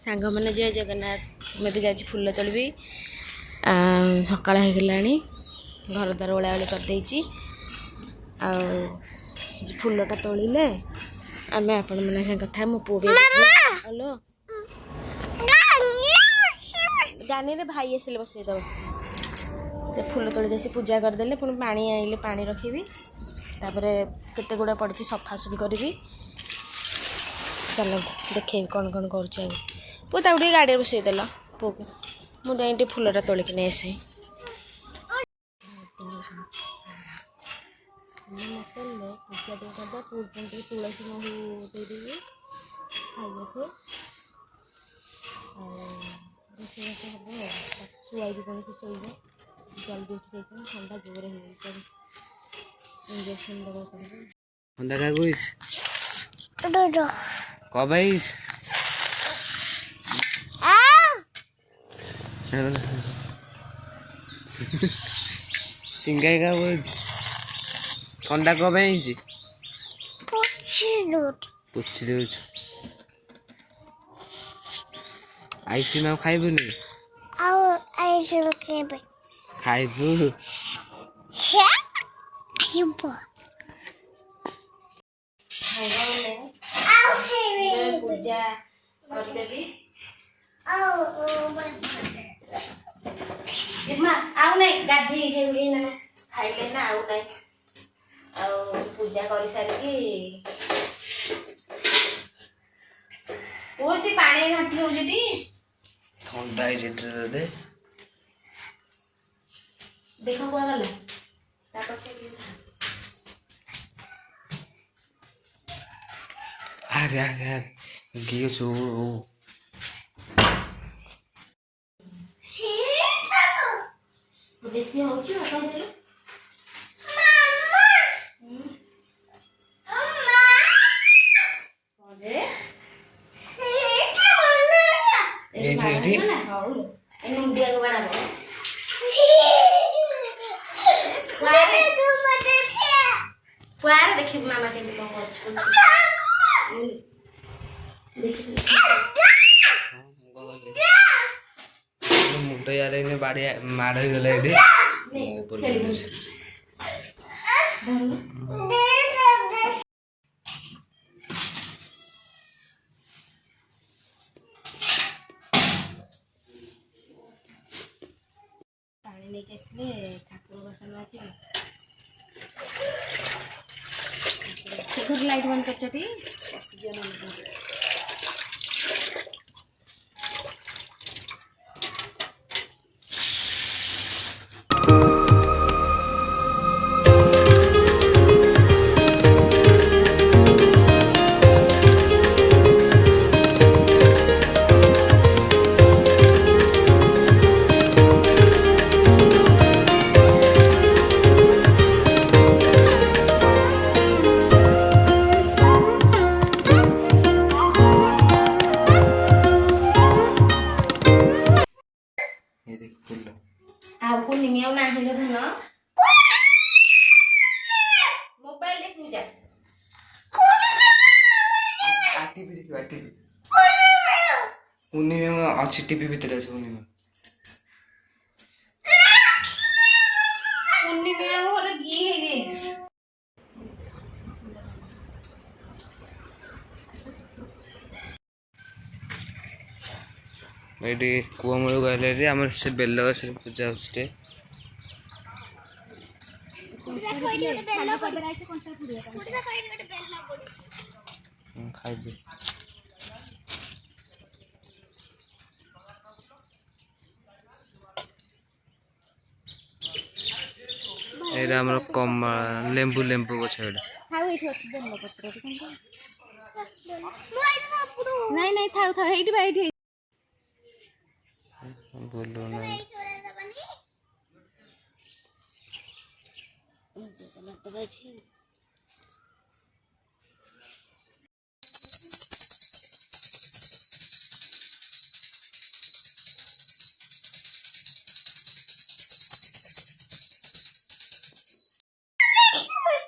सांग मैंने जय जगन्नाथ मैं जा फुल तोड़ी सकाल हो गलानी घर द्वार ओलाओली करदे फुलटा तोड़े आम आपण मैंने कथा मो पु हेलो गानी रे भाई आसिले बसई दब फुल तोड़ी जैसे पूजा करदे पुणी पा आइले पा रखी तापर केते गुड़ा पड़ी सफासफी करी चलो देखे कौन कौन कर पु ताकू गाड़ी बसईदेल पु को मुझे फुलटा तोलिक नहीं आसे पूजा करदा तुलसी महू देदेवी खाइए से रोषेईबास हम शुआई कौन शोब जल्दी उठी जाइए ठंडा जोर हो इंजेक्शन दबा ठंडा क्या कब सिंगाई का ठंडा कब पूछी दे आइसक्रीम खाइबुनि खाइबु पूजा करदेवी आउ नहीं गाधी खाइले ना आउ नहीं पूजा कर सारी पानी घाटी हो ठंडा दे देख कुआ गला अरे यार गियो सो बेसी हो कि कह देलो देखिए मामा के मुंड यार इने बाड़ी मार हो गला एडी पानी लेके आसले ठाकुर बसन आज घर लाइट बंद कर मोबाइल देखू जा उन्हीं में अच्छी टीवी भीतर है उन्हीं में और गी है ये कुआमूल गले आम से बेल गछ पूजा होते खाइबे एरा हमर कम लेंबू लेंबू गछ एडा नहीं नहीं थाउ थाउ हेइटी बाइटी बोलो ना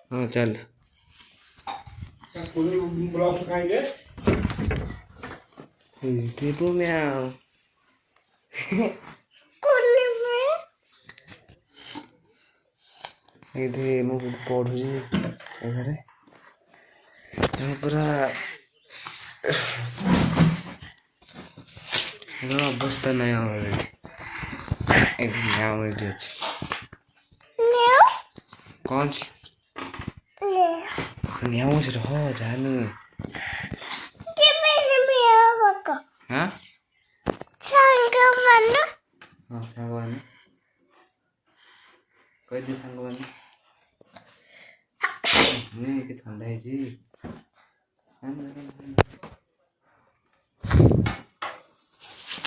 हाँ चल टिपू म्याओ ये मु पढ़ुची घरे पूरा अवस्था नहीं हमारे कौन सी न्याऊ से रहो जानू हाँ हाँ सांगवान कह दी सांगवान के ठंडा है जी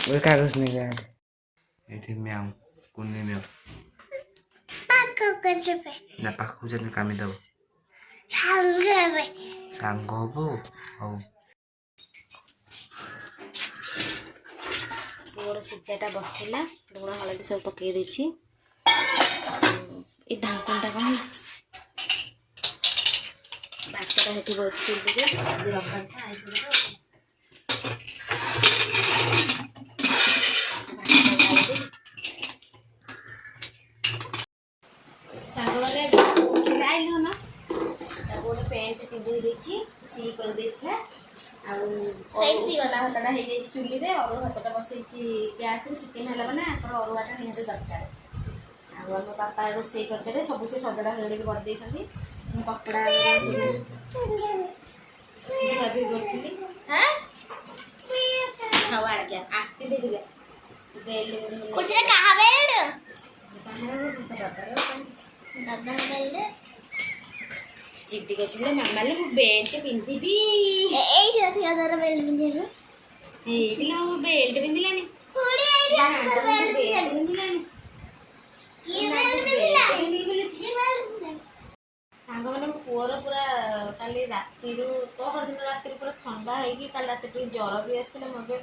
वो कागज नहीं गया ये म्याऊ कुन्नी म्याऊ ना पाखु जाने कामी दब सांग हबो हौ मोर सिजाटा बसला लुण हलदी सब पकई देछि ए ढांकनटा कौन भातटा हेठी बछि चुली रे रखन था आइस सांगवाले आइल ना गोटे पैंट पिंधि देछि सी कर देथा साइड सी वाला हातटा हे जाई चुली रे और हातटा बसैछि गैस रे चिकन हला माने आकर अरुवाटा निहते दरकार आ हम पापा रोसई करते सब से सजड़ा हेड़ी कर दे छथि कपड़ा धुआधुई करथिली हां हवा आ गया आके दे दिया बेल कुछ कहा बेड दादा बेल जिद्दी करछले मामा ले बेल्ट पिंधिबी एई रथिया दर बेल्ट पिंधिबी एई लो बेल्ट पिंधिलानी थोड़ी एई रास्ता बेल्ट पिंधिलानी की बेल्ट पिंधिला पिंधि बोलछि सांग माने पुअर पूरा काली राती रु पहर दिन राती पूरा ठंडा है कि काल राती टे ज्वर भी आसले मबे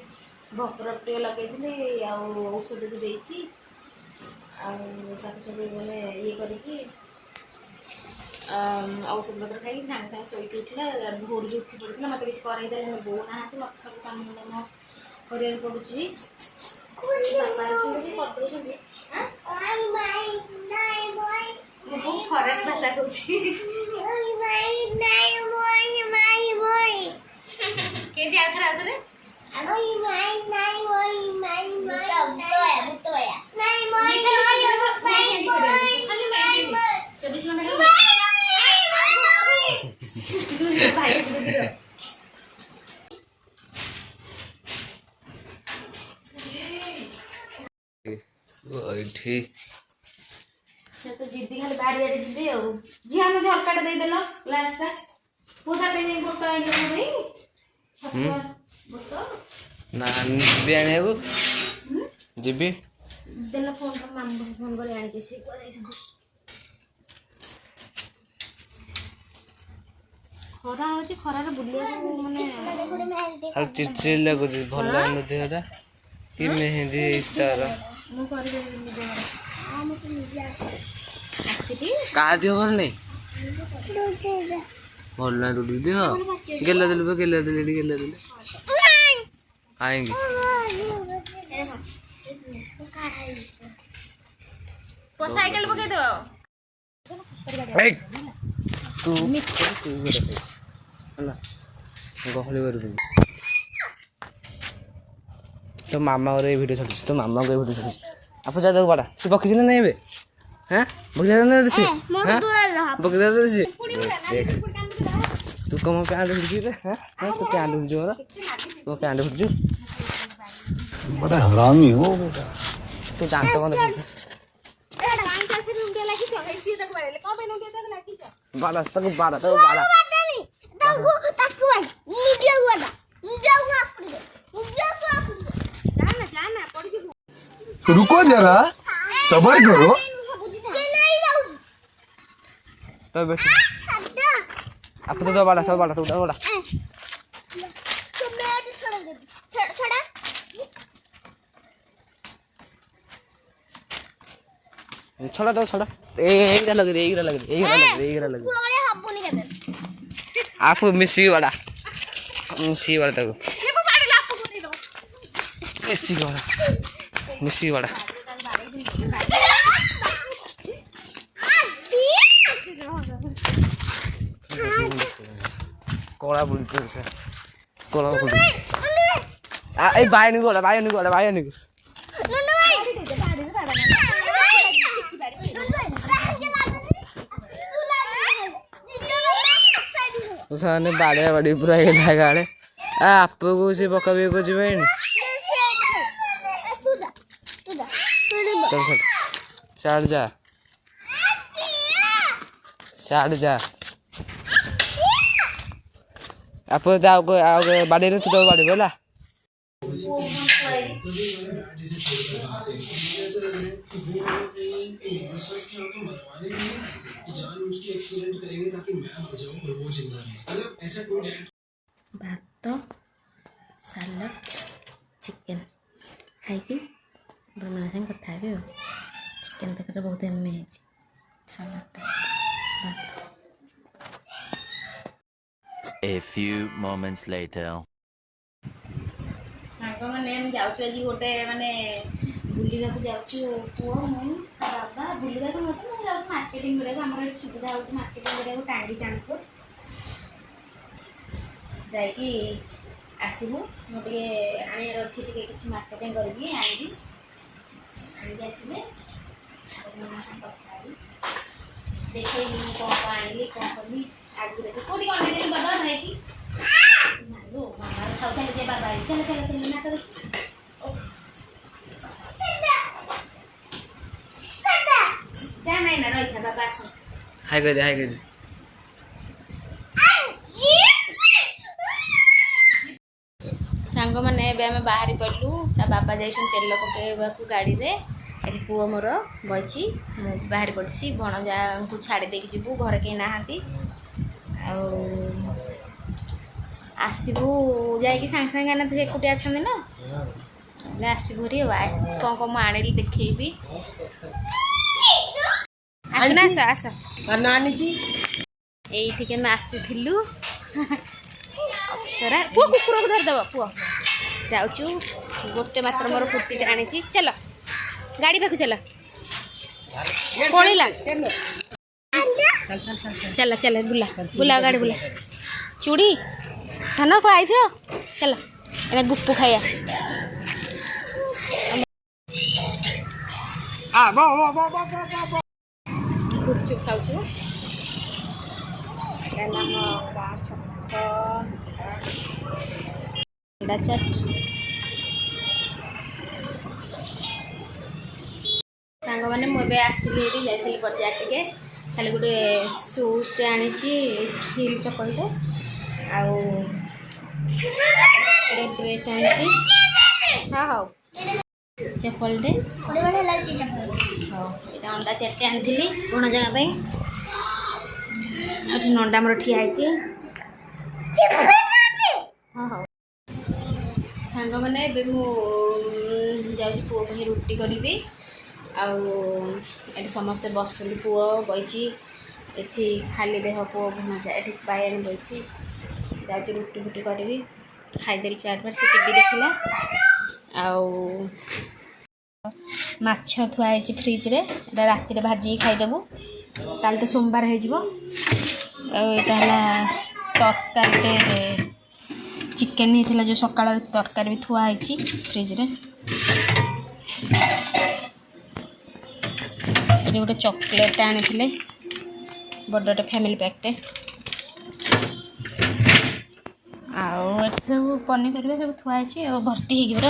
भपर प्रिय लगेइथिली आ औषध भी देछि आ सब सब माने ये करिकि औषध पत्र खाई सागे सागे शोक उठला भोर भी उठी पड़ा मत किसी करदे बो ना मत सब काम दाम कर पड़ी बहुत खराब भाषा कहूँ चौबीस तो जिद्दी खाली बारी आड़े जिद्दी आ जी हमें झरकाटा दे देलो ग्लासटा पूजा पे नहीं बोतल आइले भाई ना जीबी आने को जीबी देलो फोन पर माम फोन कर आने के से को जाई खरा होची खरा रे बुलिया माने हल चिचिल लगो भल न देहरा कि मेहंदी इस्तार मु कर दे दे हां मु तो निजे आसी का दियो भल नहीं भल ना डुडी दियो गेला दिले आएंगे को साइकिल पके दो ए तू हला गहली कर तो मामा और ये वीडियो छाड़ी तो मामा को वीडियो छाड़ी आप जा दो बड़ा से पक्षी ना नहीं बे हैं बगला ना दे हां बगला दे से तू कम पे आलू भिड़ी रे हैं तू पे आलू जो रा तू पे आलू जो बड़ा हरामी हो बेटा तू दांत बंद कर कान का से रुंगे लागी छ ऐसी तक बड़े को बे रुंगे तक लागी छ बाड़ा बाड़ा ताकू भाई नीचे हुआ जाऊंगा अपनी जाना पड़ जी रुको जरा सबर करो तो बेटा आप तो बड़ा सब बड़ा तो बड़ा तो मैं आज छोड़ दे छोड़ा छोड़ा दो छोड़ा एगरा लग रही पुरोले हबुनी केते आप मिसी वाला तक ये बाड़ी लाप को नहीं दो मिसिक बड़ा कला बुढ़ी कला बुढ़ी बायन को उसने बाड़े बाड़ी पूरा गाड़े आपको से पका भी कुछ भी नहीं चल चल साड़ जा आप जाओ बाड़ी रे तू तो बाड़ी बोला भात सालाड चिकेन खाई ब्रह्मणा साथ कथा हे चिकेन तक बहुत एम सालाड भात A few moments later. सांग मैंने जाऊँ आज गोटे माने बुलवा जाऊँ पुओ मु बाबा बुलवा मत मुझे जाऊँ मार्केटिंग कर सुविधा हो मार्केटिंग कर टांगी चाणपुर जाकि आसबू मुझे आनार अच्छे किसी मार्केटिंग करी आनी आसले देखे कौन आनी कौन करी आगे कौटी कौन देनी बाबा भाई की लो मामा खाऊ जे बाबा चल चल चल ना कर जा नहीं ना रही था बाबा आस हाय कर सांग मैंने आम बाहरी पड़लु ता बाबा जाइए तेल पकड़ा गाड़ी रे आज पुओ मोर बची मुझे बाहरी पड़ी भणजा को छाड़ी देकी जीवु घर कहीं नहांती आसबू जाकि सांगे सांगे ना एकुटिया अच्छा ना आसबू कौन कौन मुझे आनी देखी आस आस ये आसीलु अप्सरा पुओ कुकुर को धरदेव पुओ जाऊँ गोटे मात्र मोर कुर्ती आनी चल गाड़ी पाक चल पड़ा चल चल बुला बुला गाड़ी बुला चूड़ी धान को आई थो चल ए गुप्पू खाया गुपचुप खाऊ चट सांग मैंने मुझे आसली जाइए बजार टे खाली गोटे सुजटे आनी हिल चपलटे आउ ड्रेस आनी हाँ हाँ चपलटे हाँ यहाँ अंडा चारटे आनी गुण जगह नंडा मोर ठिया हाँ हाँ सांग मैंने जाऊँ पुओ रुटी करी आठ समस्ते बस पुओ बही ये खाली देह पुओ भुणा ये बायानी बही जाऊँ रुटी फुटी करी खाईदेली चार बार से टीवी देखला माछ थुआई फ्रिज रे राति भाजी खाईदेबू काल तो सोमवार हो तरकारी चिकेन होता जो सकाल तरकारी भी थुआई फ्रिज रे ये गोटे चॉकलेट आनी बड़े फैमिली पैकटे आउ सब पनीपरिया सब थुआई भर्ती हो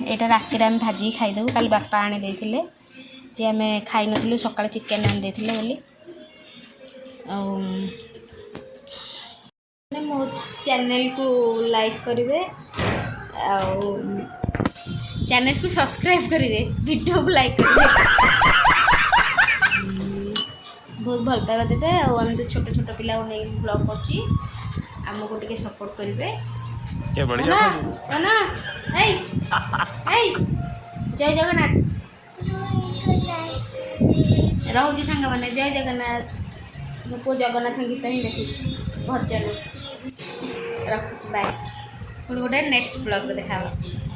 यहाँ राति आम भाजी खाईदेबू काली बापा आनी देते जे आम खाई नु सका चिकेन आनी देते बोली मो चैनल को लाइक करेंगे चैनल को सब्सक्राइब करेंगे वीडियो को लाइक करेंगे बहुत भल पाइबा देवे आम तो छोट छोट पिला नहीं ब्लॉग करमको टे सपोर्ट करेंगे जय जगन्नाथ रोचे सांग मैंने जय जगन्नाथ मो पु जगन्नाथ गीत ही देखी भजन ରଖୁଛି ବାଏ ପୁଣି ଗୋଟେ ନେକ୍ସଟ ବ୍ଲଗ୍ ଦେଖା ହବ।